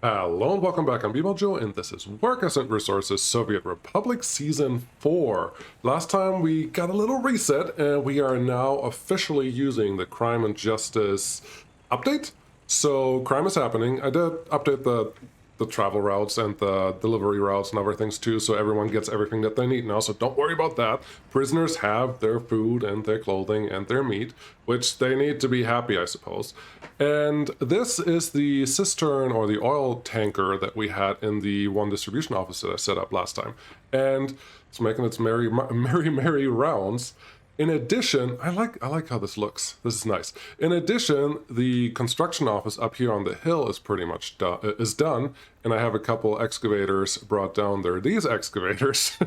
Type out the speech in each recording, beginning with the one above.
Hello and welcome back. I'm BMojo, and this is Work as Resources Soviet Republic Season 4. Last time we got a little reset, and we are now officially using the Crime and Justice update. So crime is happening. I did update the travel routes and the delivery routes and other things too, so everyone gets everything that they need now, so don't worry about that. Prisoners have their food and their clothing and their meat, which they need to be happy, I suppose. And this is the cistern or the oil tanker that we had in the one distribution office that I set up last time. And it's making its merry rounds. In addition, I like how this looks. This is nice. In addition, the construction office up here on the hill is pretty much done, and I have a couple excavators brought down there. These excavators,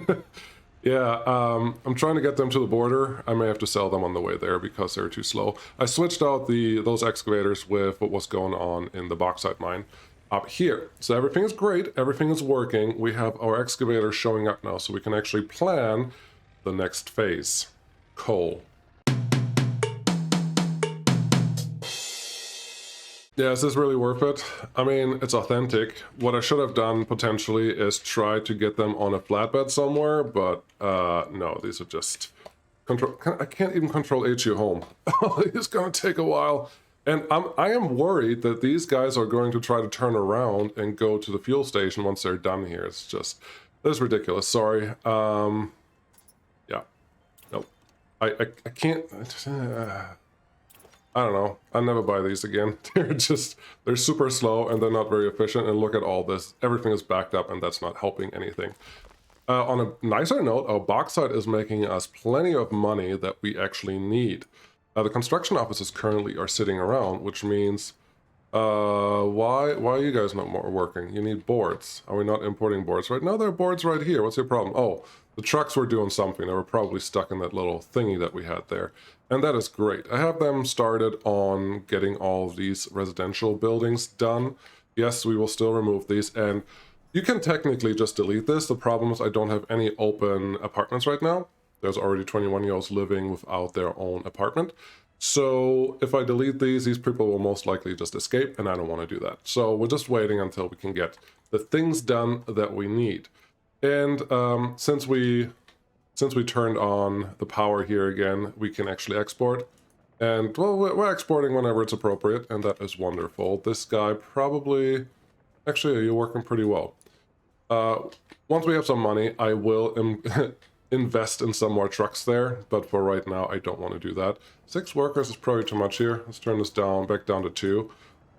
yeah, I'm trying to get them to the border. I may have to sell them on the way there because they're too slow. I switched out those excavators with what was going on in the bauxite mine up here. So everything is great. Everything is working. We have our excavators showing up now, so we can actually plan the next phase. Coal. Yeah, is this really worth it? I mean, it's authentic. What I should have done potentially is try to get them on a flatbed somewhere, but no, these are just control. I can't even control HU home. It's gonna take a while. And I am worried that these guys are going to try to turn around and go to the fuel station once they're done here. It's just, this is ridiculous. Sorry. Yeah. Nope. I can't. I don't know. I'll never buy these again. They're super slow and they're not very efficient. And look at all this. Everything is backed up and that's not helping anything. On a nicer note, our bauxite is making us plenty of money that we actually need. The construction offices currently are sitting around, which means, why are you guys not more working? You need boards. Are we not importing boards right now? There are boards right here. What's your problem? Oh, the trucks were doing something. They were probably stuck in that little thingy that we had there. And that is great. I have them started on getting all of these residential buildings done. Yes, we will still remove these. And you can technically just delete this. The problem is I don't have any open apartments right now. There's already 21-year-olds living without their own apartment. So if I delete these people will most likely just escape, and I don't want to do that. So we're just waiting until we can get the things done that we need. And since we turned on the power here again, we can actually export. And, well, we're exporting whenever it's appropriate, and that is wonderful. This guy probably... Actually, you're working pretty well. Once we have some money, I will invest in some more trucks there, but for right now, I don't want to do that. 6 workers is probably too much here. Let's turn this back down to 2.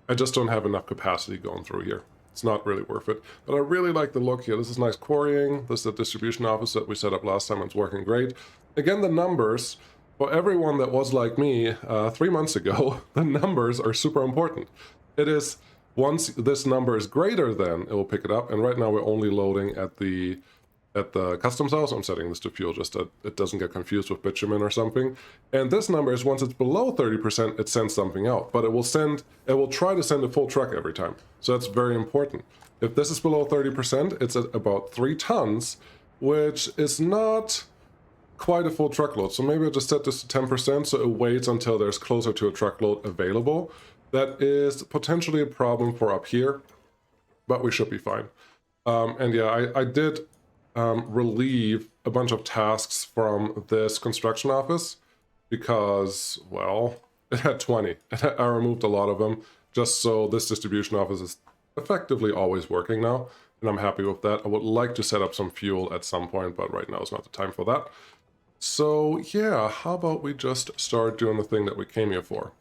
I just don't have enough capacity going through here. It's not really worth it, but I really like the look here. This is nice quarrying. This is the distribution office that we set up last time. It's working great. Again, the numbers, for everyone that was like me 3 months ago, the numbers are super important. It is, once this number is greater than, it will pick it up, and right now we're only loading at the customs house. I'm setting this to fuel just so it doesn't get confused with bitumen or something. And this number is, once it's below 30%, it sends something out, but it will try to send a full truck every time. So that's very important. If this is below 30%, it's at about 3 tons, which is not quite a full truckload. So maybe I'll just set this to 10% so it waits until there's closer to a truckload available. That is potentially a problem for up here, but we should be fine. And yeah, I did relieve a bunch of tasks from this construction office because, well, it had 20. I removed a lot of them just so this distribution office is effectively always working now, and I'm happy with that. I would like to set up some fuel at some point, but right now is not the time for that. So yeah, how about we just start doing the thing that we came here for?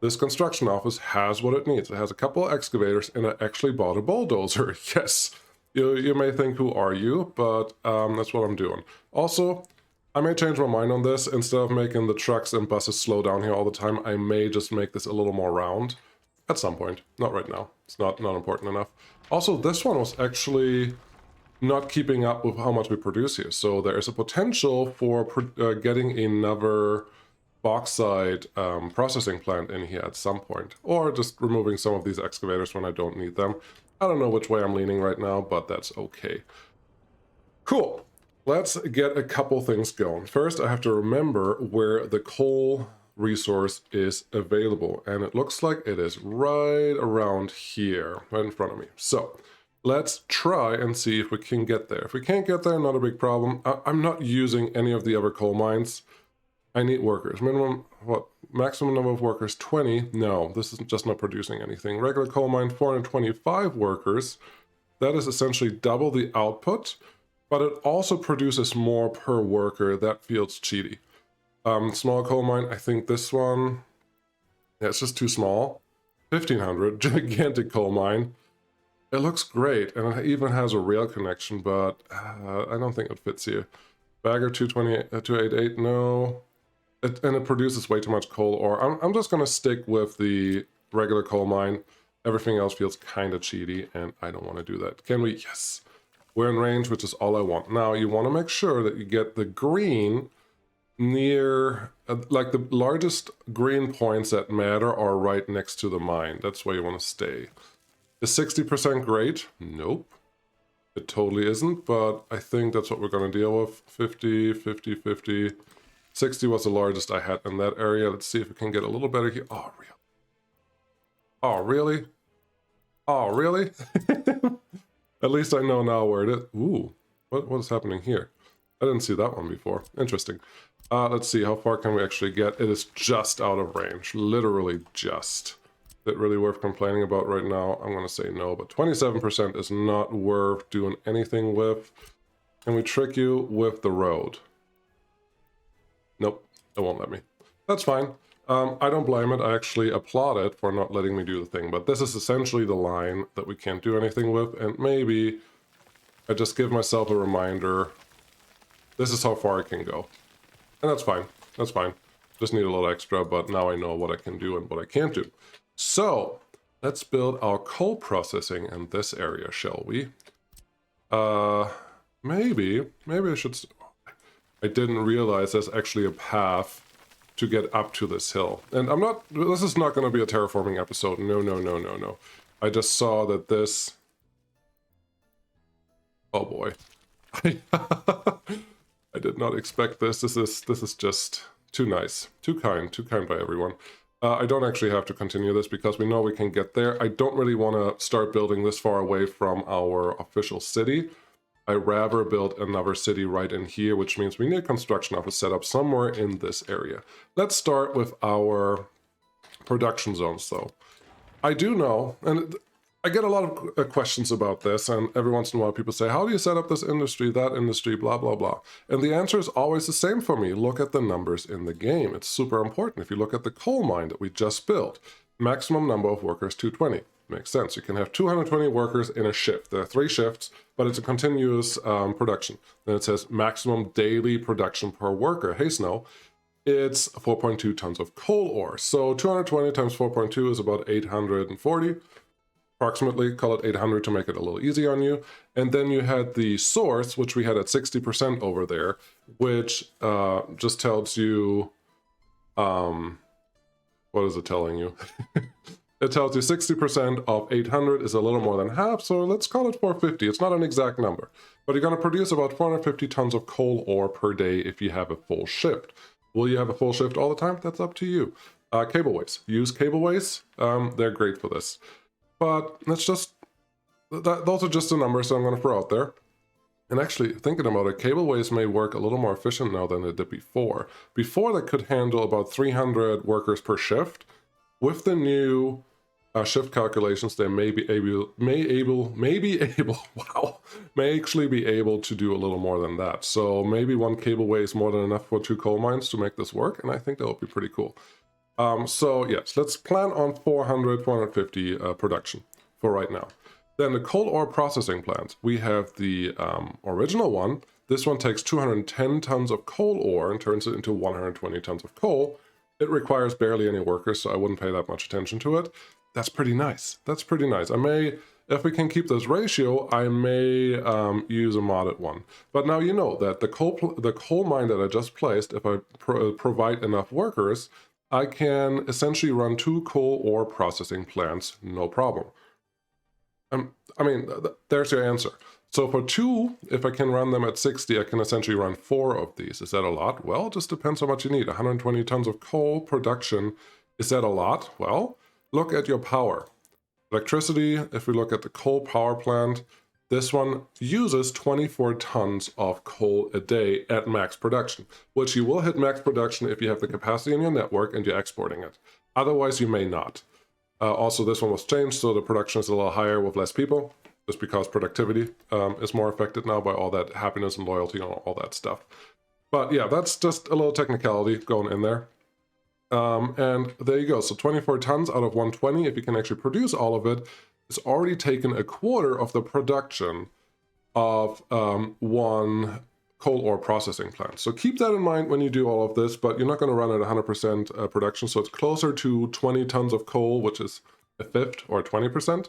This construction office has what it needs. It has a couple of excavators, and I actually bought a bulldozer. Yes. You may think, who are you? But that's what I'm doing. Also, I may change my mind on this. Instead of making the trucks and buses slow down here all the time, I may just make this a little more round at some point. Not right now. It's not important enough. Also, this one was actually not keeping up with how much we produce here. So there is a potential for getting another bauxite processing plant in here at some point. Or just removing some of these excavators when I don't need them. I don't know which way I'm leaning right now, but that's okay. Cool. Let's get a couple things going. First, I have to remember where the coal resource is available. And it looks like it is right around here, right in front of me. So let's try and see if we can get there. If we can't get there, not a big problem. I'm not using any of the other coal mines. I need workers. Minimum, what? Maximum number of workers, 20. No, this is just not producing anything. Regular coal mine, 425 workers. That is essentially double the output, but it also produces more per worker. That feels cheaty. Small coal mine, I think this one, yeah, it's just too small. 1500, gigantic coal mine. It looks great, and it even has a rail connection, but I don't think it fits here. Bagger 288, no. And it produces way too much coal ore. I'm just going to stick with the regular coal mine. Everything else feels kind of cheaty, and I don't want to do that. Can we? Yes. We're in range, which is all I want. Now, you want to make sure that you get the green near, like the largest green points that matter are right next to the mine. That's where you want to stay. Is 60% great? Nope. It totally isn't, but I think that's what we're going to deal with. 50, 50, 50. 60 was the largest I had in that area. Let's see if we can get a little better here. Oh, really? Oh, really? Oh, really? At least I know now where it is. Ooh, what is happening here? I didn't see that one before. Interesting. Let's see, how far can we actually get? It is just out of range. Literally just. Is it really worth complaining about right now? I'm going to say no, but 27% is not worth doing anything with. Can we trick you with the road? Nope, it won't let me. That's fine. I don't blame it. I actually applaud it for not letting me do the thing. But this is essentially the line that we can't do anything with. And maybe I just give myself a reminder. This is how far I can go. And that's fine. That's fine. Just need a little extra, but now I know what I can do and what I can't do. So let's build our coal processing in this area, shall we? Maybe I should... I didn't realize there's actually a path to get up to this hill. And this is not going to be a terraforming episode. No. I just saw that this... Oh boy. I did not expect this. This is just too nice. Too kind by everyone. I don't actually have to continue this because we know we can get there. I don't really want to start building this far away from our official city. I'd rather build another city right in here, which means we need a construction office set up somewhere in this area. Let's start with our production zones, though. I do know, and I get a lot of questions about this, and every once in a while people say, how do you set up this industry, that industry, blah, blah, blah. And the answer is always the same for me. Look at the numbers in the game. It's super important. If you look at the coal mine that we just built, maximum number of workers, 220. Makes sense. You can have 220 workers in a shift. There are 3 shifts, but it's a continuous production. Then it says maximum daily production per worker. Hey, Snow, it's 4.2 tons of coal ore. So 220 times 4.2 is about 840. Approximately, call it 800 to make it a little easy on you. And then you had the source, which we had at 60% over there, which just tells you, what is it telling you? It tells you 60% of 800 is a little more than half, so let's call it 450. It's not an exact number, but you're going to produce about 450 tons of coal ore per day if you have a full shift. Will you have a full shift all the time? That's up to you. Cableways. Use cableways. They're great for this. But let's just... those are just the numbers that I'm going to throw out there. And actually, thinking about it, cableways may work a little more efficient now than it did before. Before, they could handle about 300 workers per shift. With the new shift calculations, they may actually be able to do a little more than that. So maybe 1 cableway is more than enough for 2 coal mines to make this work, and I think that would be pretty cool. So yes, let's plan on 450 production for right now. Then the coal ore processing plant. We have the original one. This one takes 210 tons of coal ore and turns it into 120 tons of coal. It requires barely any workers, so I wouldn't pay that much attention to it. That's pretty nice. That's pretty nice. I may, if we can keep this ratio, I may use a modded one. But now you know that the coal mine that I just placed, if I provide enough workers, I can essentially run 2 coal ore processing plants, no problem. I mean, there's your answer. So for 2, if I can run them at 60, I can essentially run 4 of these. Is that a lot? Well, it just depends how much you need. 120 tons of coal production. Is that a lot? Well, look at your power. Electricity, if we look at the coal power plant, this one uses 24 tons of coal a day at max production, which you will hit max production if you have the capacity in your network and you're exporting it. Otherwise, you may not. Also, this one was changed, so the production is a little higher with less people, just because productivity is more affected now by all that happiness and loyalty and all that stuff. But yeah, that's just a little technicality going in there. And there you go. So 24 tons out of 120, if you can actually produce all of it, it's already taken a quarter of the production of one coal ore processing plant. So keep that in mind when you do all of this, but you're not going to run at 100% production. So it's closer to 20 tons of coal, which is a fifth or 20%.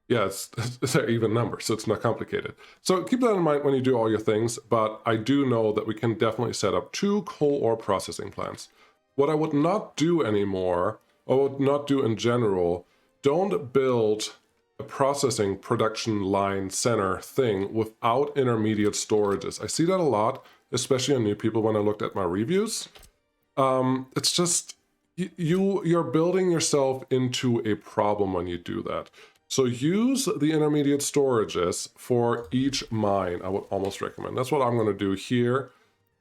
Yeah, it's an even number, so it's not complicated. So keep that in mind when you do all your things, but I do know that we can definitely set up 2 coal ore processing plants. What I would not do anymore, or would not do in general, don't build a processing production line center thing without intermediate storages. I see that a lot, especially on new people when I looked at my reviews. It's just, you're building yourself into a problem when you do that. So use the intermediate storages for each mine, I would almost recommend. That's what I'm going to do here.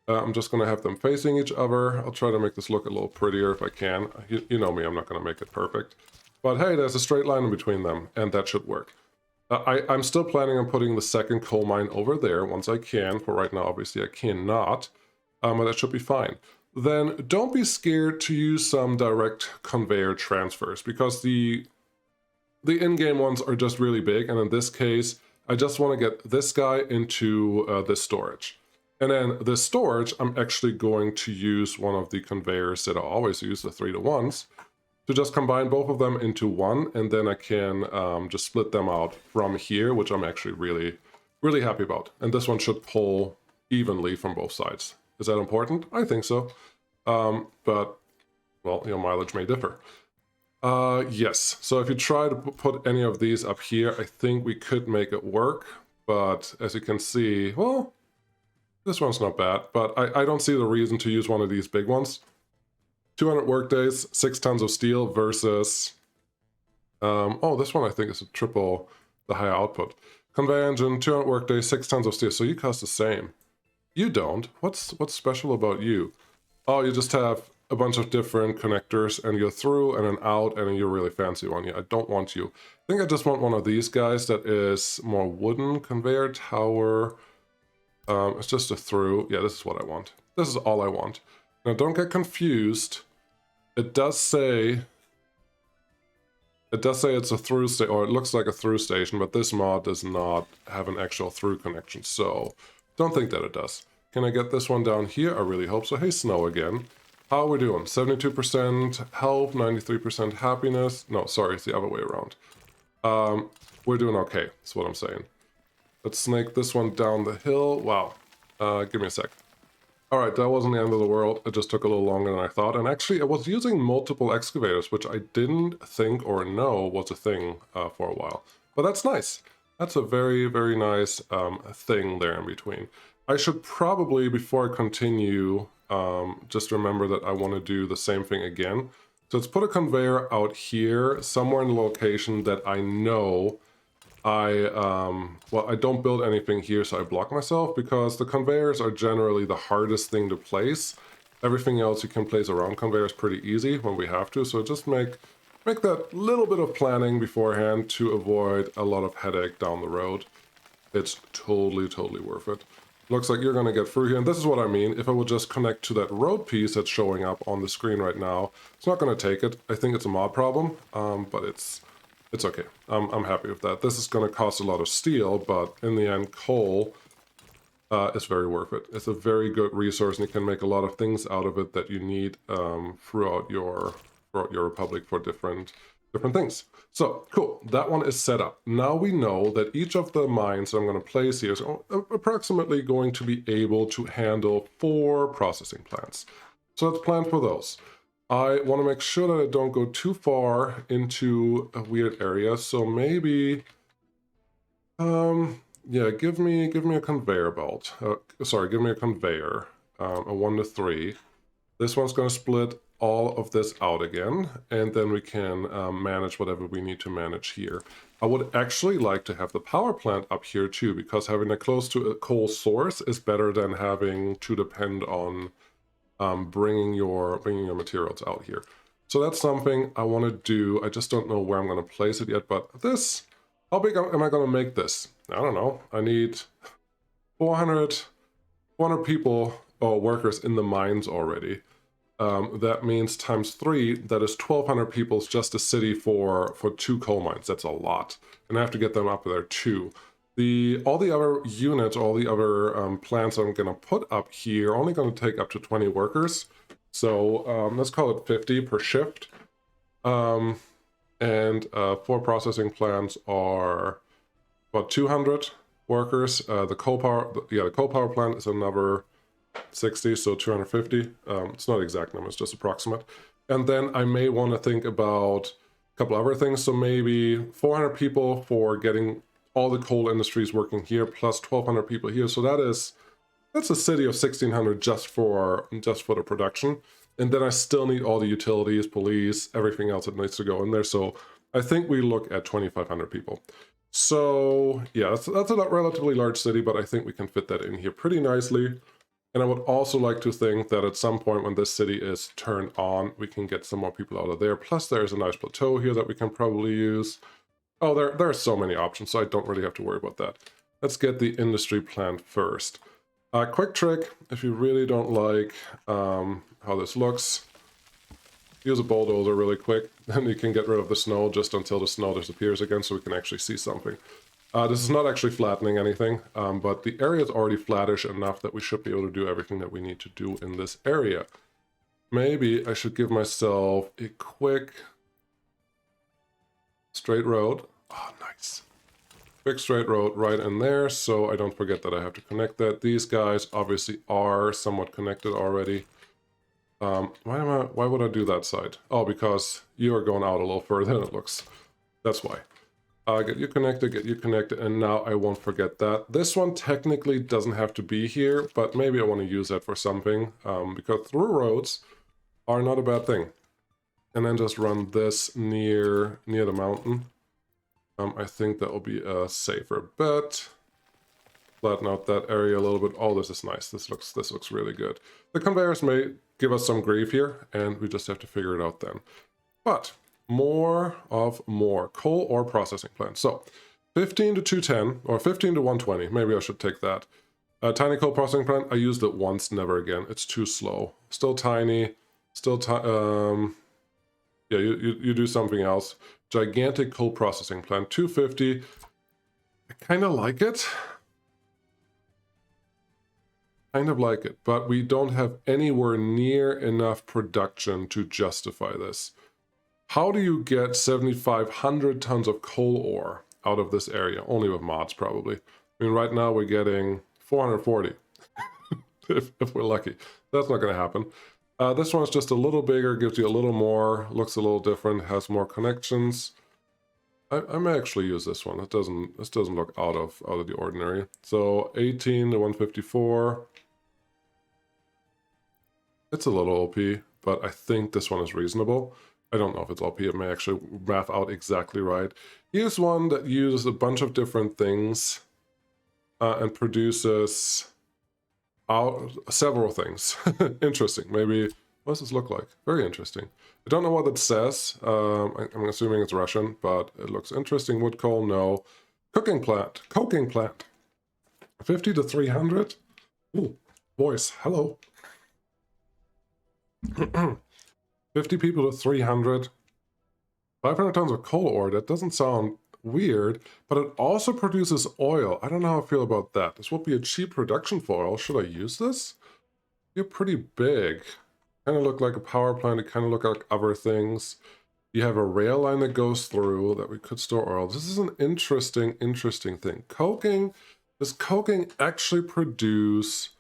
I'm just going to have them facing each other. I'll try to make this look a little prettier if I can. You know me, I'm not going to make it perfect. But hey, there's a straight line in between them, and that should work. I'm still planning on putting the second coal mine over there once I can. For right now, obviously, I cannot, but that should be fine. Then don't be scared to use some direct conveyor transfers, because the in-game ones are just really big, and in this case, I just want to get this guy into this storage. And then this storage, I'm actually going to use one of the conveyors that I always use, the 3-to-1s, to just combine both of them into one, and then I can just split them out from here, which I'm actually really, really happy about. And this one should pull evenly from both sides. Is that important? I think so. But, well, your mileage may differ. Yes, so if you try to put any of these up here, I think we could make it work. But as you can see, well, this one's not bad, but I don't see the reason to use one of these big ones. 200 workdays, 6 tons of steel versus... oh, this one I think is a triple the higher output. Conveyor engine, 200 workdays, 6 tons of steel. So you cost the same. You don't. What's special about you? Oh, you just have a bunch of different connectors, and you're through and then out, and then you're really fancy one. Yeah, I don't want you. I think I just want one of these guys that is more wooden. Conveyor tower... it's just a through. Yeah, this is what I want. This is all I want. Now, don't get confused. It does say it's a through station, or it looks like a through station, but this mod does not have an actual through connection, so don't think that it does. Can I get this one down here? I really hope so. Hey, Snow again. How are we doing? 72% health, 93% happiness. No, sorry, it's the other way around. We're doing okay, that's what I'm saying. Let's snake this one down the hill. Wow. Give me a sec. All right, that wasn't the end of the world. It just took a little longer than I thought. And actually, I was using multiple excavators, which I didn't think or know was a thing for a while. But that's nice. That's a very, very nice thing there in between. I should probably, before I continue, just remember that I want to do the same thing again. So let's put a conveyor out here, somewhere in the location that I know well, I don't build anything here, so I block myself, because the conveyors are generally the hardest thing to place. Everything else you can place around conveyors pretty easy when we have to, so just make that little bit of planning beforehand to avoid a lot of headache down the road. It's totally, totally worth it. Looks like you're going to get through here, and this is what I mean. If I would just connect to that road piece that's showing up on the screen right now, it's not going to take it. I think it's a mod problem, but it's okay. I'm happy with that. This is going to cost a lot of steel, but in the end, coal is very worth it. It's a very good resource, and you can make a lot of things out of it that you need throughout your republic for different things. So, cool. That one is set up. Now we know that each of the mines that I'm going to place here is approximately going to be able to handle 4 processing plants. So let's plan for those. I want to make sure that I don't go too far into a weird area, so maybe Yeah, give me a conveyor belt. Sorry, give me a conveyor. A 1 to 3. This one's going to split all of this out again, and then we can manage whatever we need to manage here. I would actually like to have the power plant up here too, because having it close to a coal source is better than having to depend on bringing your materials out here. So that's something I want to do. I just don't know where I'm going to place it yet, but this, how big am I going to make this? I don't know. I need 400 people or workers in the mines already. That means times 3, that is 1,200 people, just a city for 2 coal mines. That's a lot. And I have to get them up there too. All the other units, all the other plants I'm going to put up here are only going to take up to 20 workers. So let's call it 50 per shift. And 4 processing plants are about 200 workers. The coal power plant is another 60, so 250. It's not exact number, it's just approximate. And then I may want to think about a couple other things. So maybe 400 people for getting all the coal industries working here, plus 1,200 people here. So that's a city of 1,600 just for the production. And then I still need all the utilities, police, everything else that needs to go in there. So I think we look at 2,500 people. So yeah, that's a relatively large city, but I think we can fit that in here pretty nicely. And I would also like to think that at some point when this city is turned on, we can get some more people out of there. Plus there's a nice plateau here that we can probably use. Oh, there are so many options, so I don't really have to worry about that. Let's get the industry plant first. Quick trick, if you really don't like how this looks, use a bulldozer really quick, then you can get rid of the snow just until the snow disappears again so we can actually see something. This is not actually flattening anything, but the area is already flattish enough that we should be able to do everything that we need to do in this area. Maybe I should give myself a quick straight road. Oh, nice. Quick straight road right in there, so I don't forget that I have to connect that. These guys obviously are somewhat connected already. Why would I do that side? Oh, because you are going out a little further than it looks. That's why. Get you connected, and now I won't forget that. This one technically doesn't have to be here, but maybe I want to use that for something, because through roads are not a bad thing. And then just run this near the mountain. I think that will be a safer bet. Flatten out that area a little bit. Oh, this is nice. This looks really good. The conveyors may give us some grief here, and we just have to figure it out then. But more coal ore processing plant. So 15 to 210 or 15 to 120. Maybe I should take that. Tiny coal processing plant. I used it once, never again. It's too slow. Still tiny. Yeah, you do something else. Gigantic coal processing plant. 250. I kind of like it. But we don't have anywhere near enough production to justify this. How do you get 7,500 tons of coal ore out of this area? Only with mods, probably. I mean, right now we're getting 440, if we're lucky. That's not going to happen. This one's just a little bigger, gives you a little more, looks a little different, has more connections. I may actually use this one. This doesn't look out of the ordinary. So 18 to 154. It's a little OP, but I think this one is reasonable. I don't know if it's OP, it may actually math out exactly right. Here's one that uses a bunch of different things and produces several things. Interesting. Maybe, what does this look like? Very interesting. I don't know what it says. I'm assuming it's Russian, but it looks interesting. Wood coal, no. Coking plant. 50 to 300. Ooh, voice, hello. 50 people to 300. 500 tons of coal ore. That doesn't sound weird, but it also produces oil. I don't know how I feel about that. This would be a cheap production for oil. Should I use this? You're pretty big. Kind of look like a power plant. It kind of look like other things. You have a rail line that goes through that we could store oil. This is an interesting thing. Coking. Does coking actually produce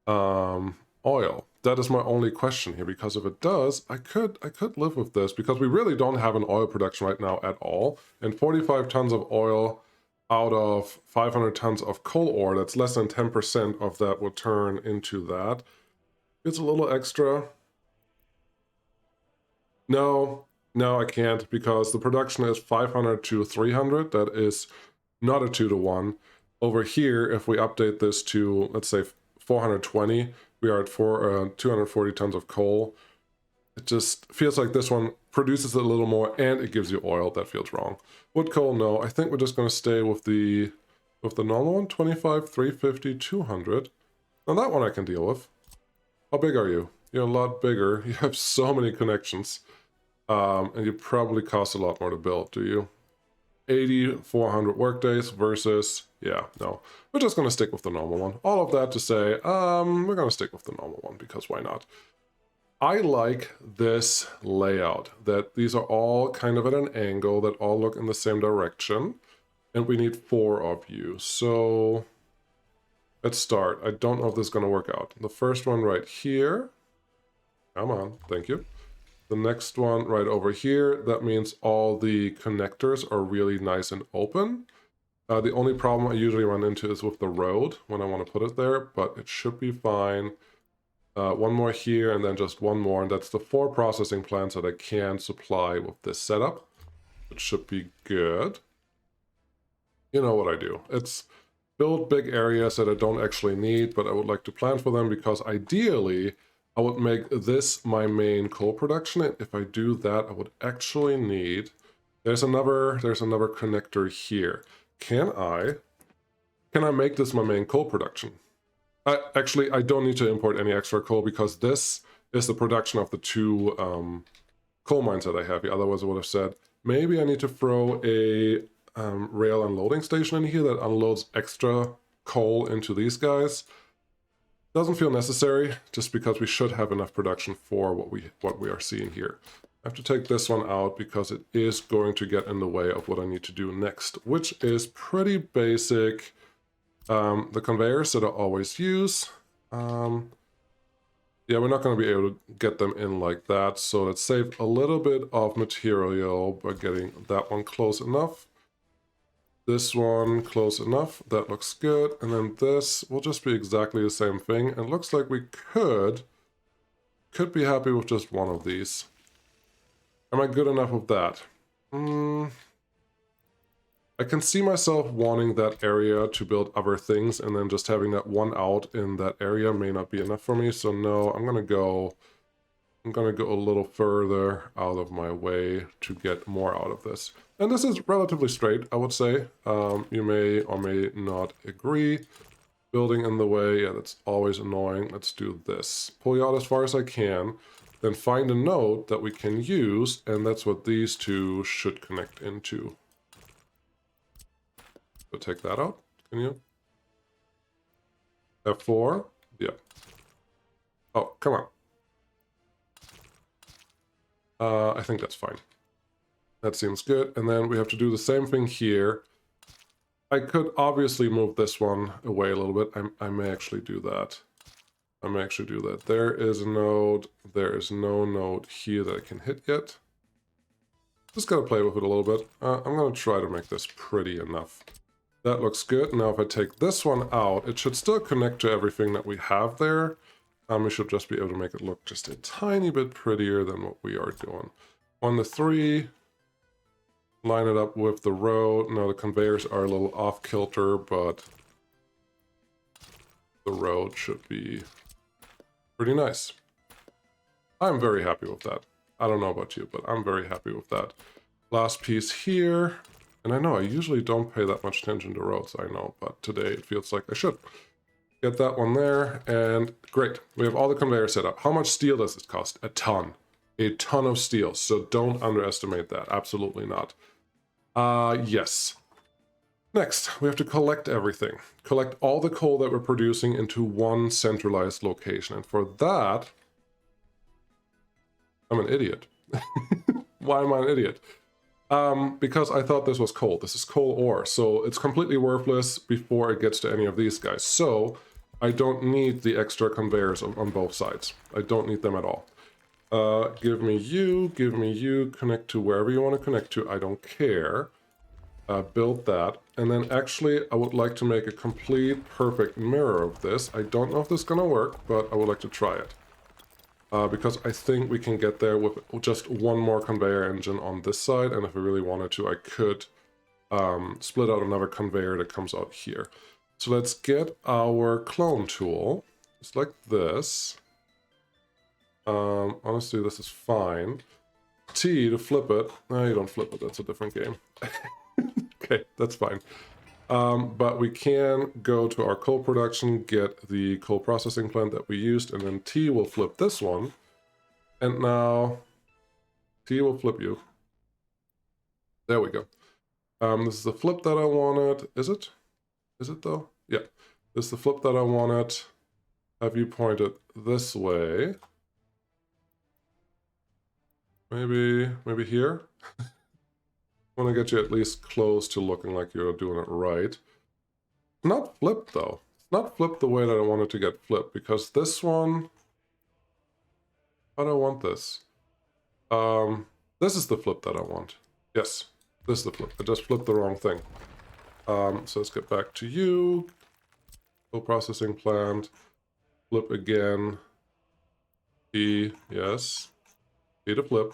oil? That is my only question here, because if it does, I could live with this, because we really don't have an oil production right now at all. And 45 tons of oil out of 500 tons of coal ore, that's less than 10% of that will turn into that. It's a little extra. No, I can't, because the production is 500 to 300. That is not a 2-to-1. Over here, if we update this to, let's say, 420, we are at 240 tons of coal. It just feels like this one produces a little more, and it gives you oil. That feels wrong. Wood coal, no. I think we're just going to stay with the normal one, 25, 350, 200. Now that one I can deal with. How big are you? You're a lot bigger. You have so many connections. And you probably cost a lot more to build, do you? 80, 400 workdays versus, yeah, no. We're just going to stick with the normal one. All of that to say, we're going to stick with the normal one, because why not? I like this layout, that these are all kind of at an angle, that all look in the same direction. And we need 4 of you. So let's start. I don't know if this is going to work out. The first one right here. Come on, thank you. The next one right over here, that means all the connectors are really nice and open. The only problem I usually run into is with the road when I want to put it there, but it should be fine. One more here, and then just one more, and that's the 4 processing plants that I can supply with this setup. It should be good. You know what I do. It's build big areas that I don't actually need, but I would like to plan for them, because ideally I would make this my main coal production, and if I do that, I would actually need... There's another connector here. Can I make this my main coal production? Actually, I don't need to import any extra coal, because this is the production of the 2 coal mines that I have here. Otherwise, I would have said, maybe I need to throw a rail unloading station in here that unloads extra coal into these guys. Doesn't feel necessary, just because we should have enough production for what we are seeing here. I have to take this one out, because it is going to get in the way of what I need to do next, which is pretty basic. The conveyors that I always use. Yeah, we're not going to be able to get them in like that, so let's save a little bit of material by getting that one close enough. This one close enough. That looks good. And then this will just be exactly the same thing. And it looks like we could be happy with just one of these. Am I good enough with that? I can see myself wanting that area to build other things, and then just having that one out in that area may not be enough for me. So no, I'm gonna go a little further out of my way to get more out of this. And this is relatively straight, I would say. You may or may not agree. Building in the way, yeah, that's always annoying. Let's do this. Pull you out as far as I can, then find a node that we can use, and that's what these 2 should connect into. So take that out, can you? F4, yeah. Oh, come on. I think that's fine. That seems good. And then we have to do the same thing here. I could obviously move this one away a little bit. I may actually do that. There is a node. There is no node here that I can hit yet. Just gotta play with it a little bit. I'm gonna try to make this pretty enough. That looks good. Now if I take this one out, it should still connect to everything that we have there. We should just be able to make it look just a tiny bit prettier than what we are doing. 1 to 3. Line it up with the road. Now the conveyors are a little off kilter, but the road should be pretty nice. I'm very happy with that. I don't know about you, but I'm very happy with that. Last piece here. And I know I usually don't pay that much attention to roads, I know, but today it feels like I should. Get that one there, and great. We have all the conveyors set up. How much steel does this cost? A ton. A ton of steel, so don't underestimate that. Absolutely not. Yes. Next, we have to collect everything. Collect all the coal that we're producing into one centralized location. And for that, I'm an idiot. Why am I an idiot? Because I thought this was coal. This is coal ore, so it's completely worthless before it gets to any of these guys. So I don't need the extra conveyors on both sides. I don't need them at all. Give me you, connect to wherever you want to connect to. I don't care. Build that. and then actually I would like to make a complete perfect mirror of this. I don't know if this is gonna work, but I would like to try it. Because I think we can get there with just one more conveyor engine on this side, and if I really wanted to, I could split out another conveyor that comes out here. So let's get our clone tool. It's like this. Honestly, this is fine. T to flip it. No, you don't flip it. That's a different game. Okay, that's fine. But we can go to our coal production, get the coal processing plant that we used, and then T will flip this one. And now T will flip you. There we go. This is the flip that I wanted. Is it? Is it though? Yeah. This is the flip that I wanted. Have you pointed this way? Maybe here? I want to get you at least close to looking like you're doing it right. Not flipped though. It's not flipped the way that I want it to get flipped, because this one... How do I want this? This is the flip that I want. Yes, this is the flip. I just flipped the wrong thing. So let's get back to you. Coal processing plant. Flip again. E, yes. E to flip.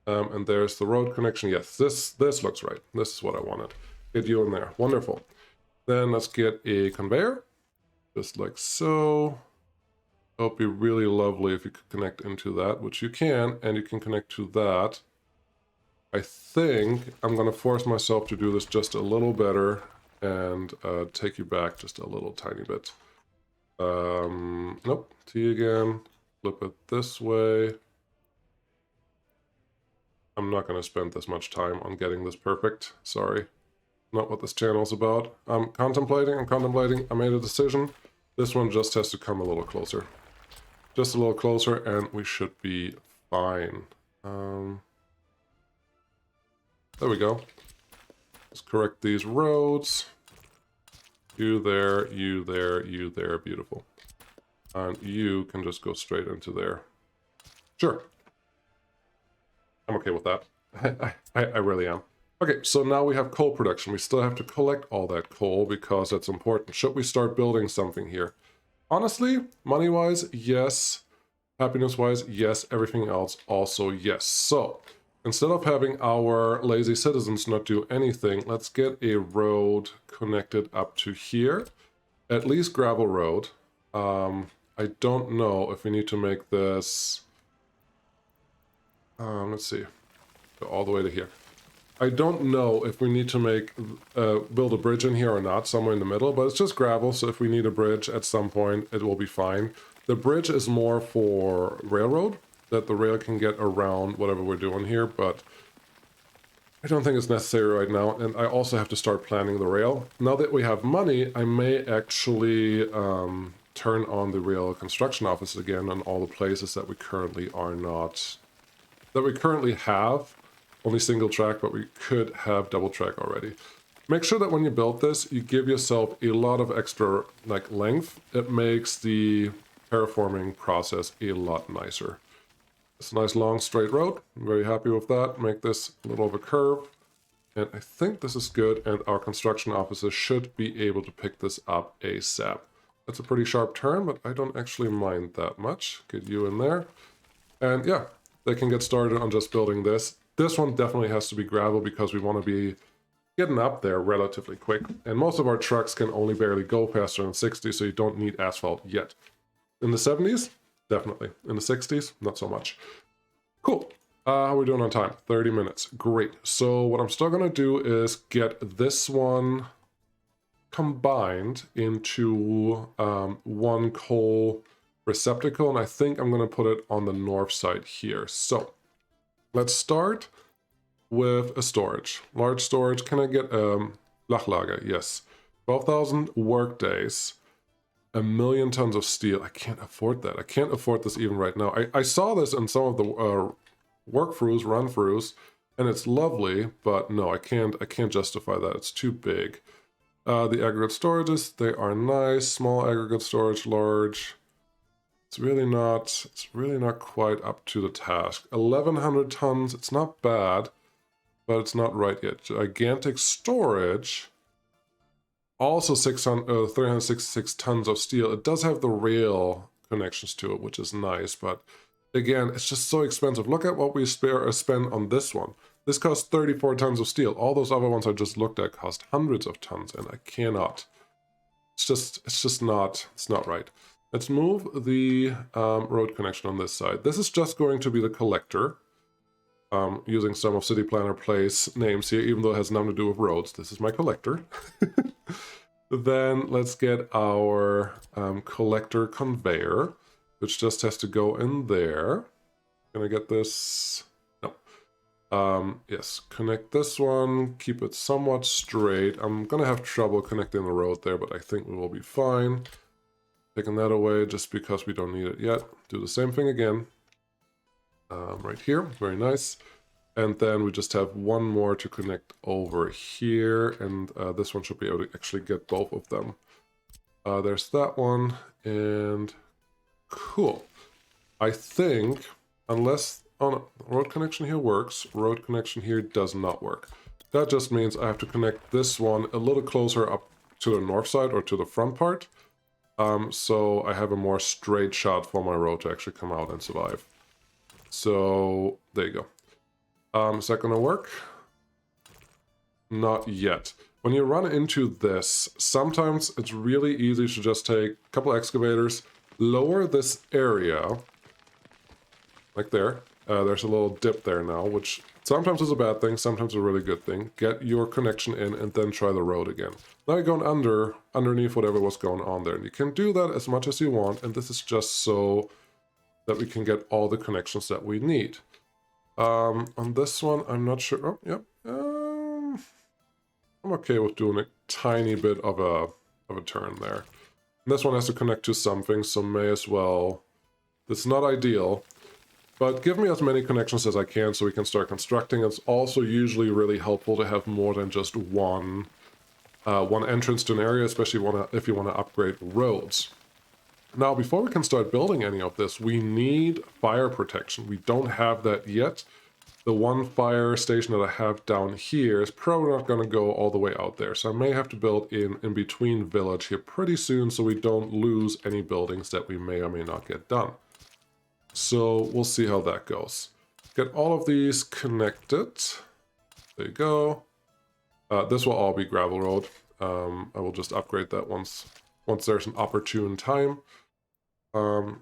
And there's the road connection. Yes, this looks right. This is what I wanted. Get you in there. Wonderful. Then let's get a conveyor. Just like so. It would be really lovely if you could connect into that, which you can, and you can connect to that. I think I'm going to force myself to do this just a little better and take you back just a little tiny bit. Nope. T again. Flip it this way. I'm not going to spend this much time on getting this perfect. Sorry. Not what this channel is about. I'm contemplating. I made a decision. This one just has to come a little closer. Just a little closer, and we should be fine. There we go. Let's correct these roads. You there, you there, you there. Beautiful. And you can just go straight into there. Sure. I'm okay with that. I really am. Okay, so now we have coal production. We still have to collect all that coal because that's important. Should we start building something here? Honestly, money-wise, yes. Happiness-wise, yes. Everything else, also yes. So, instead of having our lazy citizens not do anything, let's get a road connected up to here. At least gravel road. I don't know if we need to make this... let's see. Go all the way to here. I don't know if we need to make build a bridge in here or not, somewhere in the middle, but it's just gravel, so if we need a bridge at some point, it will be fine. The bridge is more for railroad, that the rail can get around whatever we're doing here, but I don't think it's necessary right now, and I also have to start planning the rail. Now that we have money, I may actually turn on the rail construction office again on all the places that we currently are not... that we currently have. Only single track, but we could have double track already. Make sure that when you build this, you give yourself a lot of extra length. It makes the terraforming process a lot nicer. It's a nice long straight road. I'm very happy with that. Make this a little of a curve. And I think this is good, and our construction officers should be able to pick this up ASAP. That's a pretty sharp turn, but I don't actually mind that much. Get you in there. And yeah, they can get started on just building this. This one definitely has to be gravel because we want to be getting up there relatively quick. And most of our trucks can only barely go faster than 60, so you don't need asphalt yet. In the 70s, definitely. In the 60s, not so much. Cool. How are we doing on time? 30 minutes. Great. So what I'm still going to do is get this one combined into one coal receptacle, and I think I'm going to put it on the north side here. So let's start with a storage. Large storage. Can I get Lachlager? Yes. 12,000 work days. 1 million tons of steel. I can't afford that. I can't afford this even right now. I saw this in some of the work-throughs, run-throughs, and it's lovely, but no, I can't justify that. It's too big. The aggregate storages, they are nice. Small aggregate storage, large. It's really not quite up to the task. 1,100 tons, it's not bad, but it's not right yet. Gigantic storage, Also 366 tons of steel. It does have the rail connections to it, which is nice, but again, it's just so expensive. Look at what we spend on this one. This costs 34 tons of steel. All those other ones I just looked at cost hundreds of tons, and I cannot. It's just not, it's not right. Let's move the road connection on this side. This is just going to be the collector. Using some of City Planner Place names here, even though it has nothing to do with roads. This is my collector. Then let's get our collector conveyor, which just has to go in there. Can I get this? No. Yes, connect this one, keep it somewhat straight. I'm gonna have trouble connecting the road there, but I think we will be fine. Taking that away just because we don't need it yet. Do the same thing again. Right here, very nice. And then we just have one more to connect over here, and this one should be able to actually get both of them. There's that one, and cool. I think, unless road connection here works, road connection here does not work. That just means I have to connect this one a little closer up to the north side or to the front part, so I have a more straight shot for my road to actually come out and survive. So there you go. Is that gonna work? Not yet. When you run into this, sometimes it's really easy to just take a couple excavators, lower this area, like there. There's a little dip there now, which sometimes is a bad thing, sometimes a really good thing. Get your connection in and then try the road again. Now you're going underneath whatever was going on there. And you can do that as much as you want, and this is just so that we can get all the connections that we need. On this one, I'm not sure. Oh, yep. I'm okay with doing a tiny bit of a turn there. And this one has to connect to something, so may as well. It's not ideal, but give me as many connections as I can so we can start constructing. It's also usually really helpful to have more than just one entrance to an area, especially if you want to upgrade roads. Now, before we can start building any of this, we need fire protection. We don't have that yet. The one fire station that I have down here is probably not going to go all the way out there. So I may have to build in between village here pretty soon so we don't lose any buildings that we may or may not get done. So we'll see how that goes. Get all of these connected. There you go. This will all be gravel road. I will just upgrade that once there's an opportune time.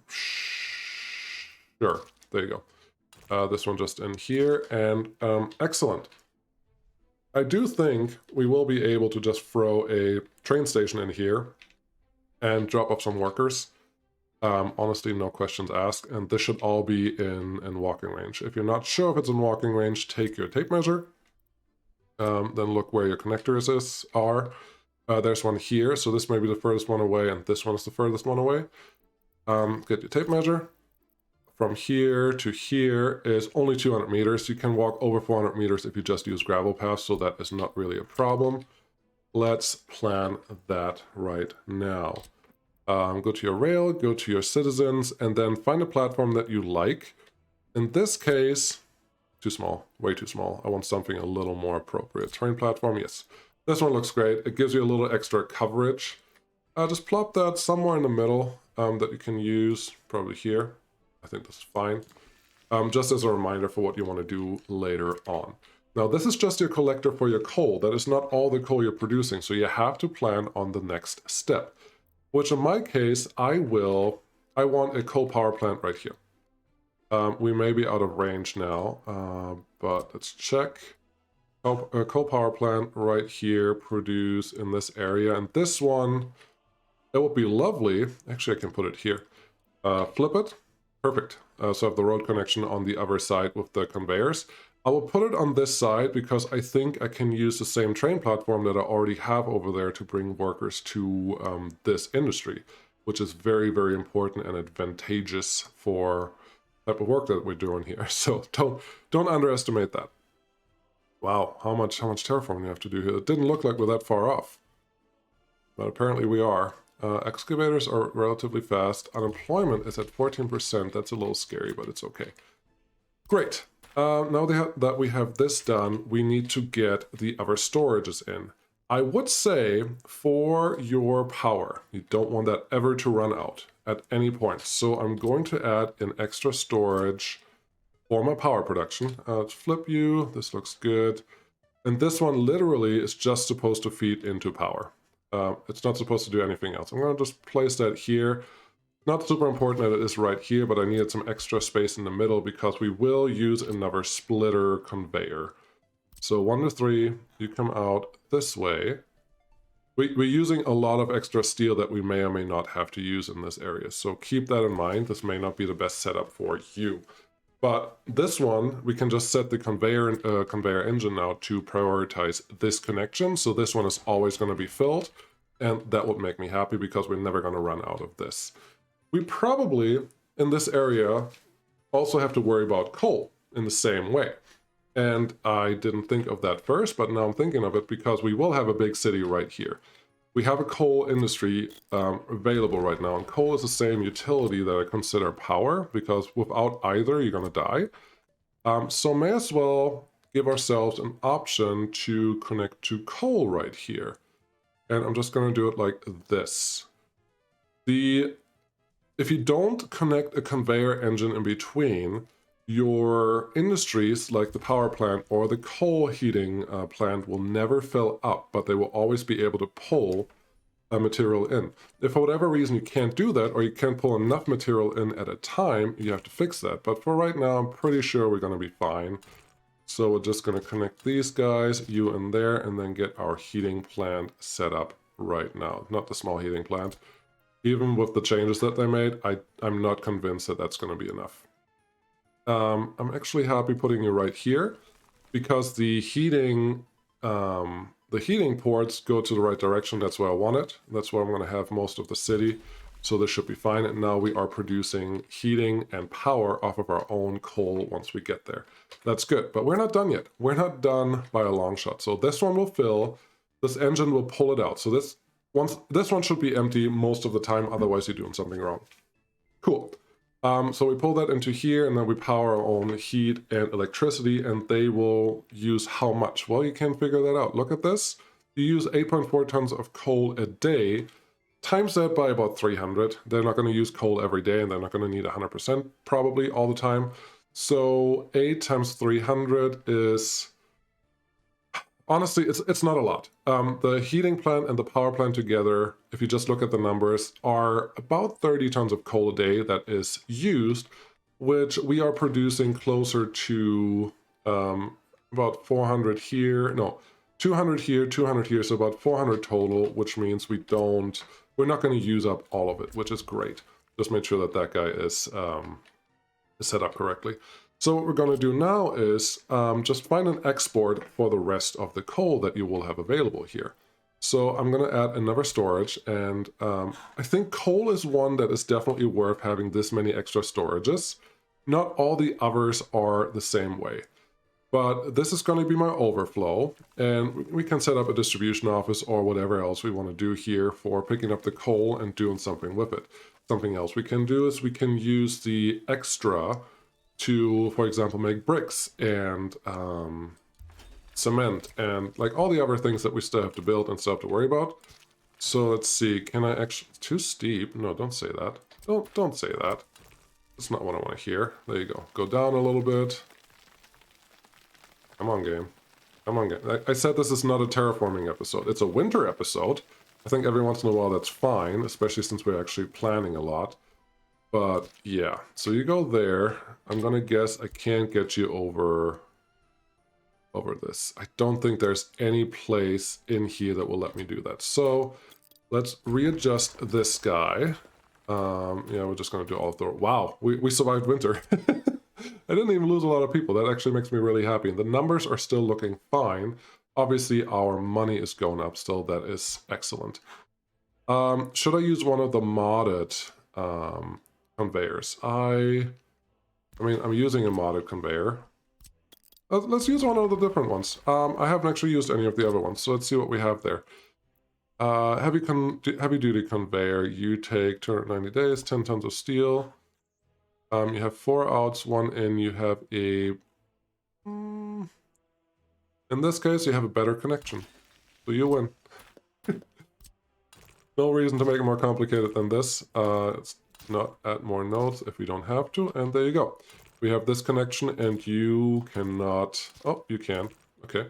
Sure, there you go. This one just in here, and excellent. I do think we will be able to just throw a train station in here and drop off some workers. Honestly, no questions asked, and this should all be in walking range. If you're not sure if it's in walking range, take your tape measure. Then look where your connectors are. There's one here, so this may be the furthest one away, and this one is the furthest one away. Get your tape measure. From here to here is only 200 meters. You can walk over 400 meters if you just use gravel paths, so that is not really a problem. Let's plan that right now. Go to your rail, go to your citizens, and then find a platform that you like. In this case, too small, way too small. I want something a little more appropriate. Terrain platform, yes. This one looks great. It gives you a little extra coverage. Just plop that somewhere in the middle that you can use, probably here. I think this is fine. Just as a reminder for what you want to do later on. Now, this is just your collector for your coal. That is not all the coal you're producing, so you have to plan on the next step. Which in my case, I want a coal power plant right here. We may be out of range now, but let's check. A coal power plant right here, produce in this area, and this one, it would be lovely. Actually, I can put it here. Flip it. Perfect. So I have the road connection on the other side with the conveyors. I will put it on this side because I think I can use the same train platform that I already have over there to bring workers to this industry, which is very, very important and advantageous for the type of work that we're doing here. So don't underestimate that. Wow, how much terraforming you have to do here? It didn't look like we're that far off, but apparently we are. Excavators are relatively fast. Unemployment is at 14%. That's a little scary, but it's okay. Great. Now that we have this done, we need to get the other storages in. I would say for your power, you don't want that ever to run out at any point. So I'm going to add an extra storage for my power production. Flip you, this looks good. And this one literally is just supposed to feed into power. It's not supposed to do anything else. I'm going to just place that here. Not super important that it is right here, but I needed some extra space in the middle because we will use another splitter conveyor. So 1 to 3, you come out this way. We're using a lot of extra steel that we may or may not have to use in this area. So keep that in mind. This may not be the best setup for you. But this one, we can just set the conveyor engine now to prioritize this connection. So this one is always going to be filled. And that would make me happy because we're never going to run out of this. We probably, in this area, also have to worry about coal in the same way. And I didn't think of that first, but now I'm thinking of it because we will have a big city right here. We have a coal industry available right now, and coal is the same utility that I consider power, because without either, you're going to die. So may as well give ourselves an option to connect to coal right here. And I'm just going to do it like this. If you don't connect a conveyor engine in between, your industries like the power plant or the coal heating plant will never fill up, but they will always be able to pull material in. If for whatever reason you can't do that, or you can't pull enough material in at a time, you have to fix that. But for right now, I'm pretty sure we're going to be fine. So we're just going to connect these guys, you in there, and then get our heating plant set up right now. Not the small heating plant. Even with the changes that they made, I'm not convinced that that's going to be enough. I'm actually happy putting you right here because the heating ports go to the right direction. That's where I want it. That's where I'm going to have most of the city. So this should be fine. And now we are producing heating and power off of our own coal once we get there. That's good, but we're not done yet. We're not done by a long shot. So this one will fill. This engine will pull it out. So this one should be empty most of the time. Otherwise, you're doing something wrong. Cool. So we pull that into here, and then we power our own heat and electricity, and they will use how much? Well, you can figure that out. Look at this. You use 8.4 tons of coal a day, times that by about 300. They're not going to use coal every day, and they're not going to need 100% probably all the time. So 8 times 300 is... Honestly, it's not a lot. The heating plant and the power plant together, if you just look at the numbers, are about 30 tons of coal a day that is used, which we are producing closer to about 400 here. No, 200 here, 200 here, so about 400 total, which means we're not going to use up all of it, which is great. Just make sure that that guy is set up correctly. So what we're going to do now is just find an export for the rest of the coal that you will have available here. So I'm going to add another storage, and I think coal is one that is definitely worth having this many extra storages. Not all the others are the same way. But this is going to be my overflow, and we can set up a distribution office or whatever else we want to do here for picking up the coal and doing something with it. Something else we can do is we can use the extra to, for example, make bricks and cement and like all the other things that we still have to build and still have to worry about. So let's see, can I actually... Too steep? No, don't say that. Don't say that. That's not what I want to hear. There you go. Go down a little bit. Come on, game. Come on, game. I said this is not a terraforming episode. It's a winter episode. I think every once in a while that's fine, especially since we're actually planning a lot. But yeah, so you go there. I'm gonna guess I can't get you over this. I don't think there's any place in here that will let me do that. So let's readjust this guy. Yeah, we're just gonna do all of the... Wow, we survived winter. I didn't even lose a lot of people. That actually makes me really happy. And the numbers are still looking fine. Obviously, our money is going up still. That is excellent. Should I use one of the modded conveyors? I mean, I'm using a modded conveyor. Let's use one of the different ones. I haven't actually used any of the other ones, so let's see what we have there. Heavy duty conveyor. You take 290 days, 10 tons of steel. You have 4 outs, 1 in. You have a... in this case, you have a better connection. So you win. No reason to make it more complicated than this. Let's not add more nodes if we don't have to. And there you go. We have this connection and you cannot... Oh, you can. Okay.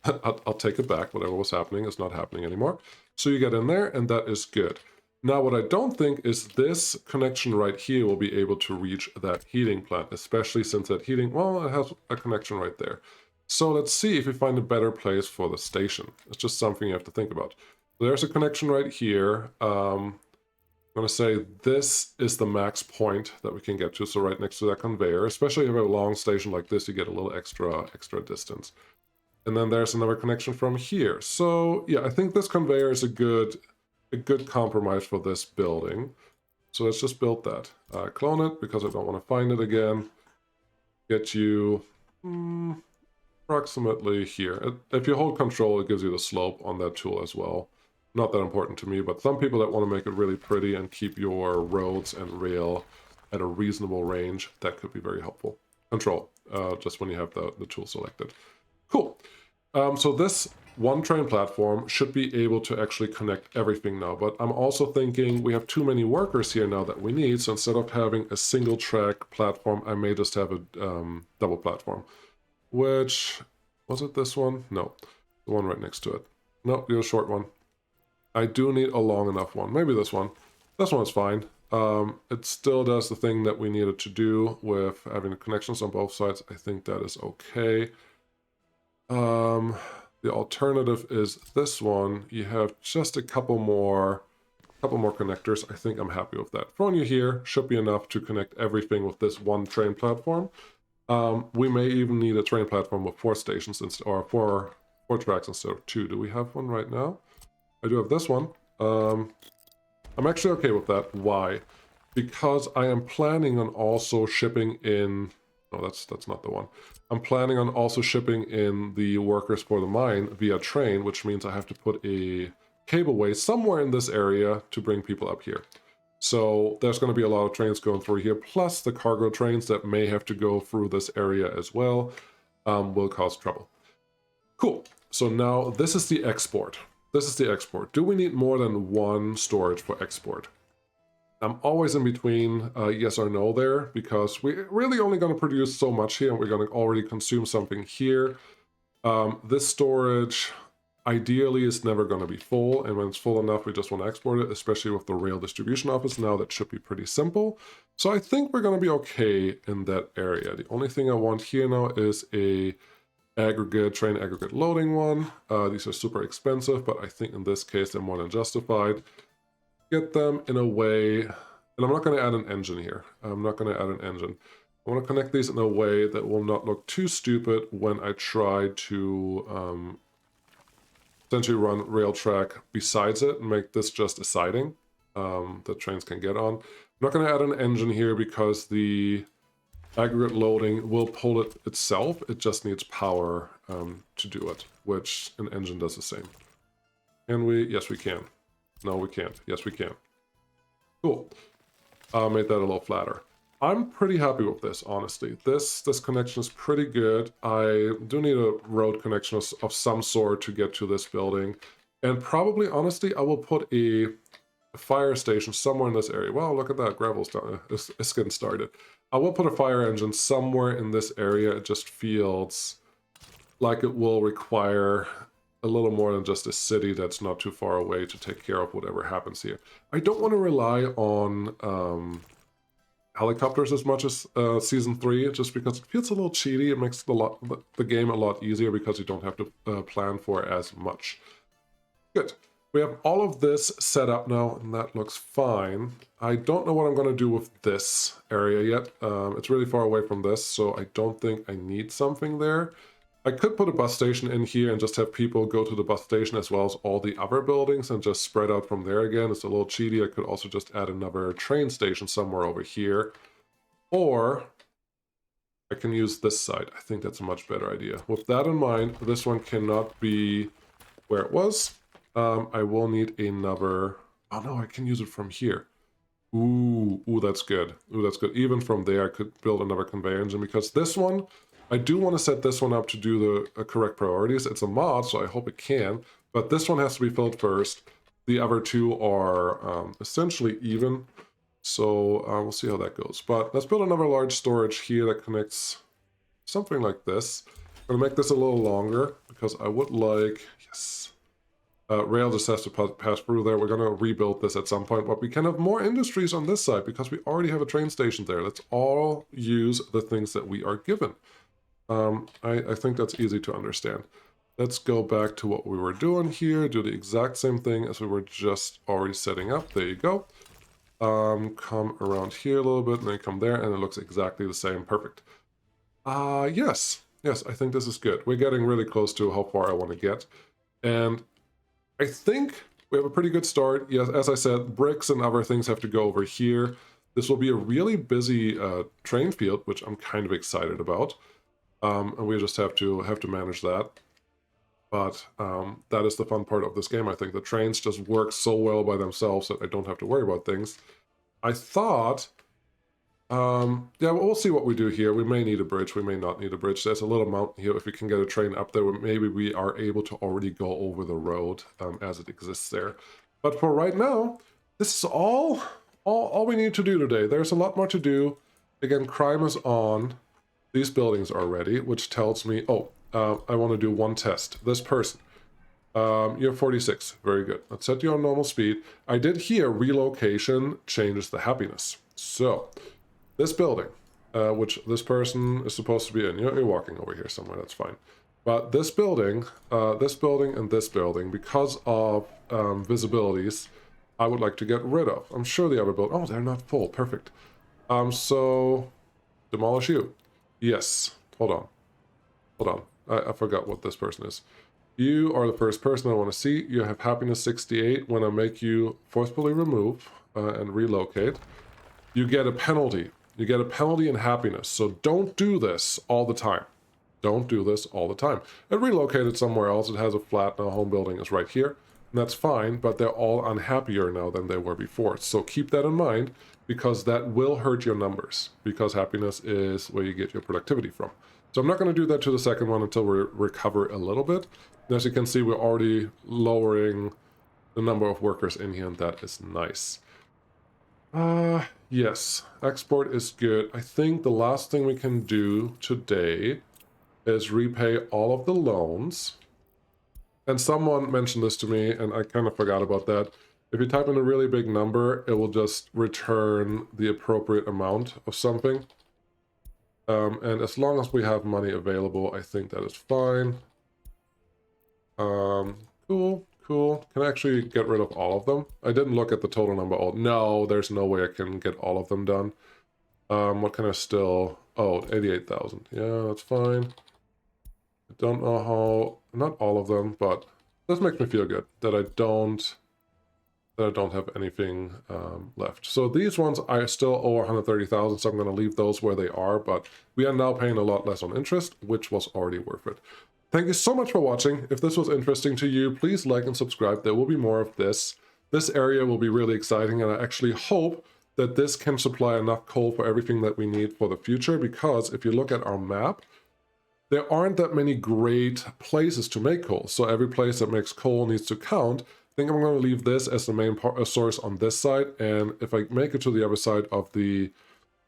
I'll take it back. Whatever was happening is not happening anymore. So you get in there and that is good. Now what I don't think is this connection right here will be able to reach that heating plant, especially since that heating, well, it has a connection right there. So let's see if we find a better place for the station. It's just something you have to think about. There's a connection right here. I'm going to say this is the max point that we can get to, so right next to that conveyor. Especially if you have a long station like this, you get a little extra distance. And then there's another connection from here. So yeah, I think this conveyor is a good compromise for this building. So let's just build that. Clone it because I don't want to find it again. Get you approximately here. If you hold control, it gives you the slope on that tool as well. Not that important to me, but some people that want to make it really pretty and keep your roads and rail at a reasonable range, that could be very helpful. Control, just when you have the tool selected. Cool. So this one train platform should be able to actually connect everything now, but I'm also thinking we have too many workers here now that we need, so instead of having a single track platform, I may just have a double platform. Which, was it this one? No, the one right next to it. No, the short one. I do need a long enough one. Maybe this one. This one's fine. It still does the thing that we needed to do with having the connections on both sides. I think that is okay. The alternative is this one. You have just a couple more connectors. I think I'm happy with that. Throwing you here should be enough to connect everything with this one train platform. We may even need a train platform with 4 stations or four tracks instead of 2. Do we have one right now? I do have this one. I'm actually okay with that. Why? Because I am planning on also shipping in... No, that's not the one. I'm planning on also shipping in the workers for the mine via train, which means I have to put a cableway somewhere in this area to bring people up here. So there's going to be a lot of trains going through here, plus the cargo trains that may have to go through this area as well will cause trouble. Cool. So now this is the export. This is the export. Do we need more than one storage for export? I'm always in between yes or no there, because we're really only going to produce so much here, and we're going to already consume something here. This storage ideally is never going to be full, and when it's full enough, we just want to export it, especially with the rail distribution office now. That should be pretty simple. So I think we're going to be okay in that area. The only thing I want here now is a train aggregate loading one. These are super expensive, but I think in this case they're more than justified. Get them in a way, and I'm not going to add an engine here. I'm not going to add an engine. I want to connect these in a way that will not look too stupid when I try to essentially run rail track besides it and make this just a siding that trains can get on. I'm not going to add an engine here because the aggregate loading will pull it itself. It just needs power to do it, which an engine does the same. Can we? Yes, we can. No, we can't. Yes, we can. Cool. Made that a little flatter. I'm pretty happy with this, honestly. This connection is pretty good. I do need a road connection of some sort to get to this building. And probably, honestly, I will put a fire station somewhere in this area. Wow, look at that. Gravel's it's getting started. I will put a fire engine somewhere in this area. It just feels like it will require a little more than just a city that's not too far away to take care of whatever happens here. I don't want to rely on helicopters as much as Season 3, just because it feels a little cheaty. It makes the game a lot easier because you don't have to plan for as much. Good. We have all of this set up now, and that looks fine. I don't know what I'm going to do with this area yet. It's really far away from this, so I don't think I need something there. I could put a bus station in here and just have people go to the bus station as well as all the other buildings and just spread out from there again. It's a little cheaty. I could also just add another train station somewhere over here. Or I can use this side. I think that's a much better idea. With that in mind, this one cannot be where it was. I will need another... Oh no, I can use it from here. Ooh, that's good. Ooh, that's good. Even from there, I could build another conveyor engine, because this one... I do want to set this one up to do the correct priorities. It's a mod, so I hope it can, but this one has to be filled first. The other two are essentially even. So we'll see how that goes. But let's build another large storage here that connects something like this. I'm going to make this a little longer because I would like, yes, rail just has to pass through there. We're going to rebuild this at some point, but we can have more industries on this side because we already have a train station there. Let's all use the things that we are given. I think that's easy to understand. Let's go back to what we were doing here, do the exact same thing as we were just already setting up. There you go. Come around here a little bit, and then come there, and it looks exactly the same. Perfect. Yes, I think this is good. We're getting really close to how far I want to get. And I think we have a pretty good start. Yes, as I said, bricks and other things have to go over here. This will be a really busy train field, which I'm kind of excited about. And we just have to manage that. But that is the fun part of this game, I think. The trains just work so well by themselves that I don't have to worry about things. I thought... yeah, we'll see what we do here. We may need a bridge, we may not need a bridge. There's a little mountain here. If we can get a train up there, maybe we are able to already go over the road as it exists there. But for right now, this is all we need to do today. There's a lot more to do. Again, crime is on. These buildings are ready, which tells me, I want to do one test. This person. You're 46. Very good. Let's set you on normal speed. I did hear relocation changes the happiness. So... this building, which this person is supposed to be in, you're walking over here somewhere, that's fine. But this building, and this building, because of visibilities, I would like to get rid of. I'm sure the other building, oh, they're not full, perfect. So, demolish you. Yes, hold on. I forgot what this person is. You are the first person I want to see. You have happiness 68. When I make you forcefully remove and relocate, you get a penalty. You get a penalty in happiness, so don't do this all the time. Don't do this all the time. And relocate it somewhere else. It has a flat, now home building is right here. And that's fine, but they're all unhappier now than they were before. So keep that in mind, because that will hurt your numbers, because happiness is where you get your productivity from. So I'm not going to do that to the second one until we recover a little bit. And as you can see, we're already lowering the number of workers in here, and that is nice. Yes, export is good. I think the last thing we can do today is repay all of the loans. And someone mentioned this to me, and I kind of forgot about that. If you type in a really big number, it will just return the appropriate amount of something. And as long as we have money available, I think that is fine. Cool. Can I actually get rid of all of them? I didn't look at the total number. Oh, no, there's no way I can get all of them done. What can I still... oh, 88,000. Yeah, that's fine. I don't know how... not all of them, but this makes me feel good that I don't have anything left. So these ones I still owe 130,000, so I'm going to leave those where they are, but we are now paying a lot less on interest, which was already worth it. Thank you so much for watching. If this was interesting to you, please like and subscribe. There will be more of this. This area will be really exciting, and I actually hope that this can supply enough coal for everything that we need for the future, because if you look at our map, there aren't that many great places to make coal. So every place that makes coal needs to count. I think I'm going to leave this as the main source on this side, and if I make it to the other side of the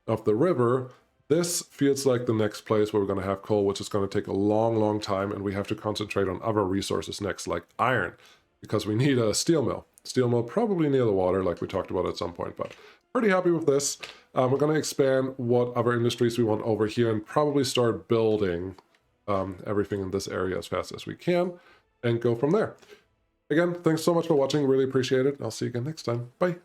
river, this feels like the next place where we're going to have coal, which is going to take a long time, and we have to concentrate on other resources next, like iron, because we need a steel mill. Steel mill probably near the water, like we talked about at some point, but pretty happy with this. We're going to expand what other industries we want over here and probably start building everything in this area as fast as we can and go from there. Again, thanks so much for watching. Really appreciate it. I'll see you again next time. Bye.